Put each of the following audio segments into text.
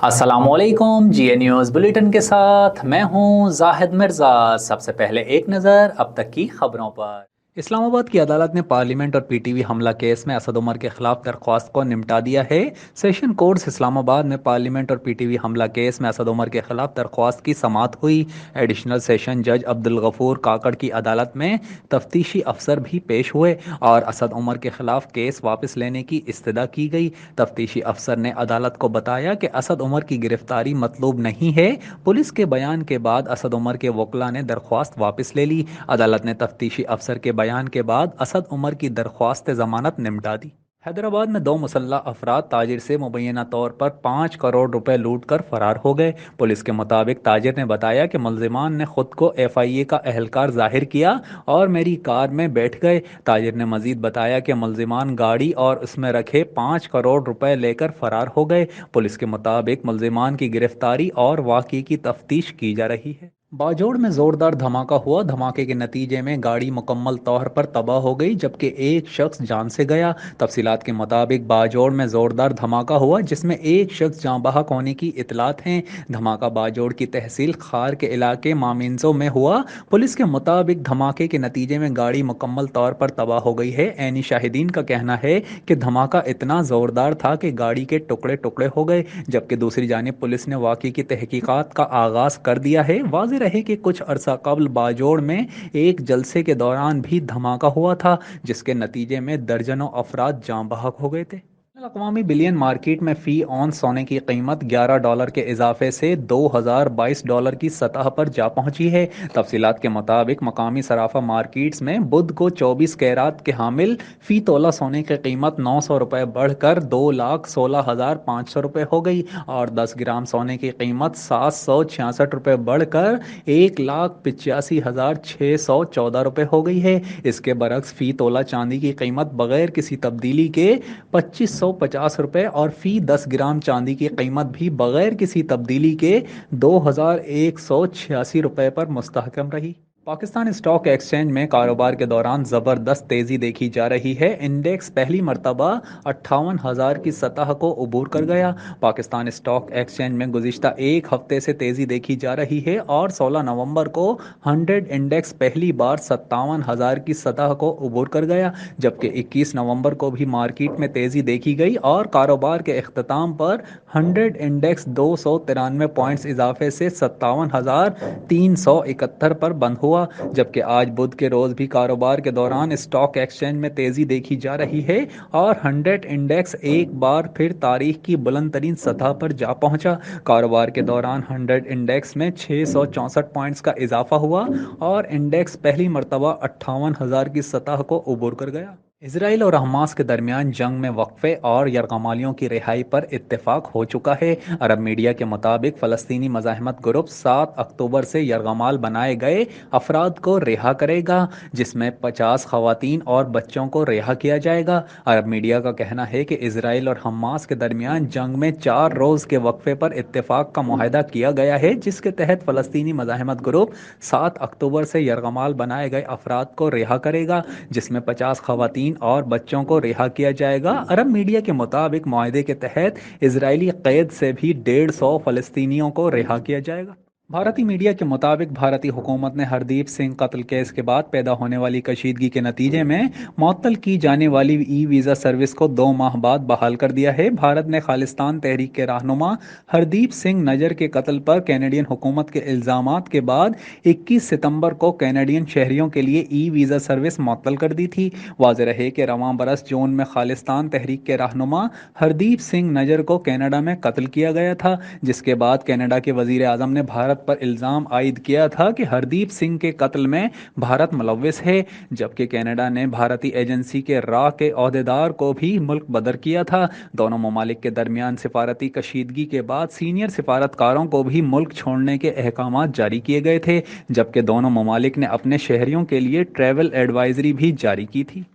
अस्सलामुअलैकुम जी news bulletin के साथ मैं हूं जाहिद मिर्ज़ा। सबसे पहले एक नज़र अब तक की खबरों पर। इस्लामाबाद की अदालत ने पार्लियामेंट और पीटीवी हमला केस में असद उमर के खिलाफ दरख्वास्त को निपटा दिया है। सेशन कोर्ट्स इस्लामाबाद में पार्लियामेंट और पीटीवी हमला केस में असद उमर के खिलाफ दरख्वास्त की समाअत हुई। एडिशनल सेशन जज अब्दुल गफूर काकड़ की अदालत में तफ्तीशी अफसर भी पेश हुए और असद उमर के खिलाफ केस वापस लेने की इस्तदा की गई। तफ्तीशी अफसर ने अदालत को बताया कि असद उमर की गिरफ्तारी मतलूब नहीं है। पुलिस के बयान के बाद असद उमर के वकला ने दरख्वास्त वापस ले ली। अदालत ने तफ्तीशी अफसर के बयान के बाद असद उमर की दरख्वास्त जमानत निपटा दी। हैदराबाद में दो मुसल्लह अफराद ताजिर से मुबैना तौर पर 5 करोड़ रुपए लूट कर फरार हो गए। पुलिस के मुताबिक ताजिर ने बताया कि मुलजिमान ने खुद को FIA का अहलकार जाहिर किया और मेरी कार में बैठ गए। ताजिर ने मजीद बताया कि मुलजिमान गाड़ी और उसमें रखे 5 करोड़ रुपए लेकर फरार हो गए। पुलिस के मुताबिक मुलजिमान की गिरफ्तारी और वाक़ई की तफ्तीश की जा रही है। बाजोड़ में जोरदार धमाका हुआ। धमाके के नतीजे में गाड़ी मुकम्मल तौर पर तबाह हो गई जबकि एक शख्स जान से गया। तफसीलात के मुताबिक बाजोड़ में जोरदार धमाका हुआ जिसमें एक शख्स जाँ बहक होने की इतलात हैं। धमाका बाजोड़ की तहसील खार के इलाके मामिनसो में हुआ। पुलिस के मुताबिक धमाके के नतीजे में गाड़ी मुकम्मल तौर पर तबाह हो गई है। ऐनी शाहिदीन का कहना है कि धमाका इतना ज़ोरदार था कि गाड़ी के टुकड़े टुकड़े हो गए। जबकि दूसरी जानिब पुलिस ने वाक़ई की तहकीकात का आगाज़ कर दिया है। वाज़ेह रहे कि कुछ अरसा कबल बाजोड़ में एक जलसे के दौरान भी धमाका हुआ था जिसके नतीजे में दर्जनों अफराद जाँ बहक हो गए थे। अक़वामी बिलियन मार्केट में फ़ी औंस सोने की कीमत $11 के इजाफे से $2022 की सतह पर जा पहुंची है। तफसीलात के मुताबिक मकामी सराफा मार्केट्स में बुध को 24 कैरात के हामिल फ़ी तोला सोने की कीमत ₹900 बढ़कर $2,16,500 हो गई और 10 ग्राम सोने की कीमत ₹766 बढ़कर $1,85,614 हो गई है। इसके बरक्स फ़ी तोला चांदी की कीमत बगैर किसी तब्दीली के ₹2550 और फ़ी 10 ग्राम चांदी की कीमत भी बगैर किसी तब्दीली के ₹2186 पर मुस्तहकम रही। पाकिस्तान स्टॉक एक्सचेंज में कारोबार के दौरान ज़बरदस्त तेज़ी देखी जा रही है। इंडेक्स पहली मरतबा 58,000 की सतह को अबूर कर गया। पाकिस्तान स्टॉक एक्सचेंज में गुज़िश्ता एक हफ्ते से तेज़ी देखी जा रही है और 16 नवंबर को 100 इंडेक्स पहली बार 57,000 की सतह को अबूर कर गया जबकि 21 नवंबर को भी मार्केट में तेज़ी देखी गई और कारोबार के अख्ताम पर 100 इंडेक्स 293 पॉइंट्स इजाफे से 57,371 पर बंद हुआ। जबकि आज बुध के रोज भी कारोबार के दौरान स्टॉक एक्सचेंज में तेजी देखी जा रही है और 100 इंडेक्स एक बार फिर तारीख की बुलंद तरीन सतह पर जा पहुंचा। कारोबार के दौरान 100 इंडेक्स में 664 पॉइंट्स का इजाफा हुआ और इंडेक्स पहली मरतबा 58,000 की सतह को अबूर कर गया। इसराइल और हमास के दरमियान जंग में वक्फे और यरगमालियों की रिहाई पर इत्तेफाक हो चुका है। अरब मीडिया के मुताबिक फ़लस्तीनी मज़ाहमत ग्रुप 7 अक्टूबर से यरगमाल बनाए गए अफराद को रिहा करेगा जिसमें 50 खवातीन और बच्चों को रिहा किया जाएगा। अरब मीडिया का कहना है कि इसराइल और हमास के दरमियान जंग में 4 रोज़ के वक्फे पर इत्तेफाक का मुआहदा किया गया है जिसके तहत फ़लस्तीनी मज़ाहमत ग्रुप 7 अक्टूबर से यरगमाल बनाए गए अफराद को रिहा करेगा जिसमें 50 खवातीन और बच्चों को रिहा किया जाएगा। अरब मीडिया के मुताबिक मुआहदे के तहत इजरायली कैद से भी 150 फ़लस्तीनियों को रिहा किया जाएगा। भारतीय मीडिया के मुताबिक भारतीय हुकूमत ने हरदीप सिंह कत्ल केस के बाद पैदा होने वाली कशीदगी के नतीजे में मुअत्तल की जाने वाली वीज़ा सर्विस को 2 माह बाद बहाल कर दिया है। भारत ने खालिस्तान तहरीक के रहनुमा हरदीप सिंह नजर के कत्ल पर कैनेडियन हुकूमत के इल्ज़ामात के बाद 21 सितंबर को कैनेडियन शहरियों के लिए वीज़ा सर्विस मुअत्तल कर दी थी। वाज़ेह रहे कि रवां बरस जून में खालिस्तान तहरीक के रहनुमा हरदीप सिंह नजर को कनाडा में कत्ल किया गया था जिसके बाद कनाडा के वज़ीर आज़म ने भारत पर इल्ज़ाम आयद किया था कि हरदीप सिंह के कत्ल में भारत मुलव्विस है जबकि कनाडा ने भारतीय एजेंसी के रा के ओहदेदार को भी मुल्क बदर किया था। दोनों ममालिक के दरमियान सिफारती कशीदगी के बाद सीनियर सिफारतकारों को भी मुल्क छोड़ने के अहकाम जारी किए गए थे जबकि दोनों ममालिक ने अपने शहरियों के लिए ट्रैवल एडवाइजरी भी जारी की थी।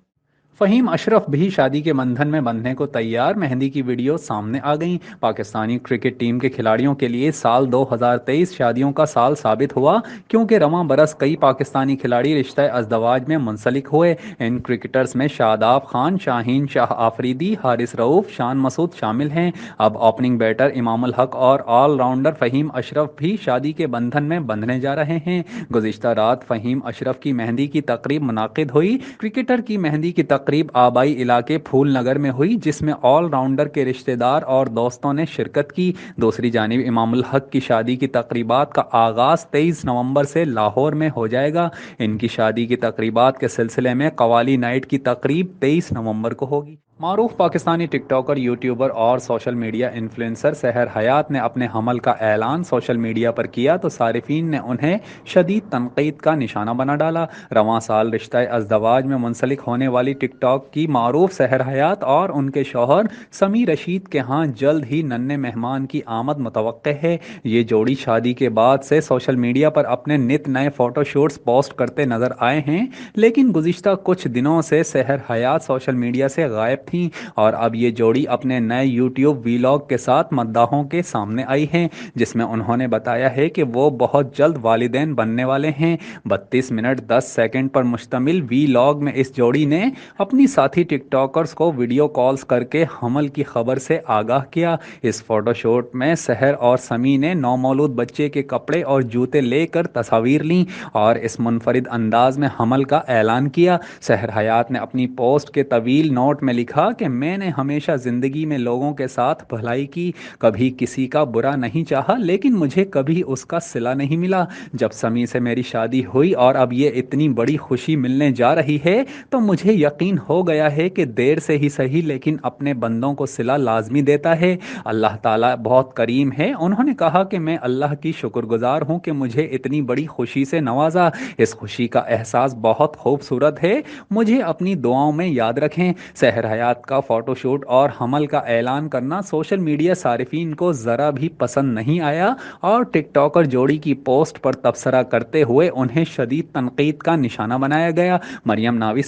फहीम अशरफ भी शादी के बंधन में बंधने को तैयार, मेहंदी की वीडियो सामने आ गई। पाकिस्तानी क्रिकेट टीम के खिलाड़ियों के लिए साल 2023 शादियों का साल साबित हुआ, क्योंकि रवां बरस कई पाकिस्तानी खिलाड़ी रिश्ते अज़दवाज में मुंसलिक हुए। इन क्रिकेटर्स में शादाब खान, शाहीन शाह आफरीदी, हारिस रऊफ, शान मसूद शामिल हैं। अब ओपनिंग बैटर इमामुल हक और ऑलराउंडर फ़हीम अशरफ भी शादी के बंधन में बंधने जा रहे हैं। गुज़िश्ता रात फ़हीम अशरफ की मेहंदी की तकरीब मुनाकिद हुई। क्रिकेटर की मेहंदी की तकरीब आबाई इलाके फूल नगर में हुई, जिसमें ऑलराउंडर के रिश्तेदार और दोस्तों ने शिरकत की। दूसरी जानिब इमामुल हक की शादी की तकरीबात का आगाज़ 23 नवंबर से लाहौर में हो जाएगा। इनकी शादी की तकरीबात के सिलसिले में कवाली नाइट की तकरीब 23 नवंबर को होगी। मारूफ पाकिस्तानी टिकटॉकर, यूट्यूबर और सोशल मीडिया इन्फ्लुएंसर सहर हयात ने अपने हमल का ऐलान सोशल मीडिया पर किया तो सारिफीन ने उन्हें शदीद तनकीद का निशाना बना डाला। रवां साल रिश्ता अज़दवाज में मुंसलिक होने वाली टिकटॉक की मारूफ सहर हयात और उनके शौहर समी रशीद के यहाँ जल्द ही नन्हे मेहमान की आमद मुतवक्के है। ये जोड़ी शादी के बाद से सोशल मीडिया पर अपने नित नए फोटोशूट्स पोस्ट करते नजर आए हैं, लेकिन गुज़िश्ता कुछ दिनों से सहर हयात सोशल मीडिया से गायब थी और अब ये जोड़ी अपने नए यूट्यूब वीलॉग के साथ मद्दाहों के सामने आई हैं, जिसमें उन्होंने बताया है कि वो बहुत जल्द वालिदैन बनने वाले हैं। 32 मिनट 10 सेकंड पर मुश्तमिल वीलॉग में इस जोड़ी ने अपनी साथी टिकटॉकर्स को वीडियो कॉल्स करके हमल की खबर से आगाह किया। इस फोटोशूट में सहर और समी ने नौमौलूद बच्चे के कपड़े और जूते लेकर तस्वीर लीं और इस मुनफरिद अंदाज में हमल का ऐलान किया। सहर हयात ने अपनी पोस्ट के तवील नोट में लिखा कि मैंने हमेशा ज़िंदगी में लोगों के साथ भलाई की, कभी किसी का बुरा नहीं चाहा, लेकिन मुझे कभी उसका सिला नहीं मिला। जब समी से मेरी शादी हुई और अब ये इतनी बड़ी खुशी मिलने जा रही है तो मुझे यकीन हो गया है कि देर से ही सही लेकिन अपने बंदों को सिला लाजमी देता है। अल्लाह ताला बहुत करीम है। उन्होंने कहा कि मैं अल्लाह की शुक्रगुजार हूँ कि मुझे इतनी बड़ी खुशी से नवाजा। इस खुशी का एहसास बहुत खूबसूरत है, मुझे अपनी दुआओं में याद रखें। सहर हयात का फोटोशूट और हमल का ऐलान करना सोशल मीडिया सारिफीन को ज़रा भी पसंद नहीं आया और टिकटॉकर जोड़ी की पोस्ट पर तबसरा करते हुए उन्हें शदीद तनकीद का निशाना बनाया गया। मरियम नामी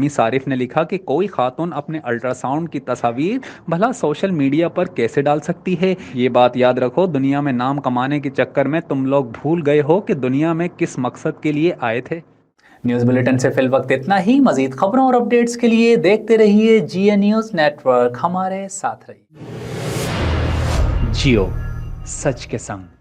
सारिफ ने लिखा कि कोई खातून अपने अल्ट्रासाउंड की तस्वीर भला सोशल मीडिया पर कैसे डाल सकती है। ये बात याद रखो, दुनिया में नाम कमाने के चक्कर में तुम लोग भूल गए हो कि दुनिया में किस मकसद के लिए आए थे। न्यूज़ बुलेटिन से फिल वक्त इतना ही। मजीद खबरों और अपडेट्स के लिए देखते रहिए GN न्यूज़ नेटवर्क। हमारे साथ रहिए। जियो, सच के संग।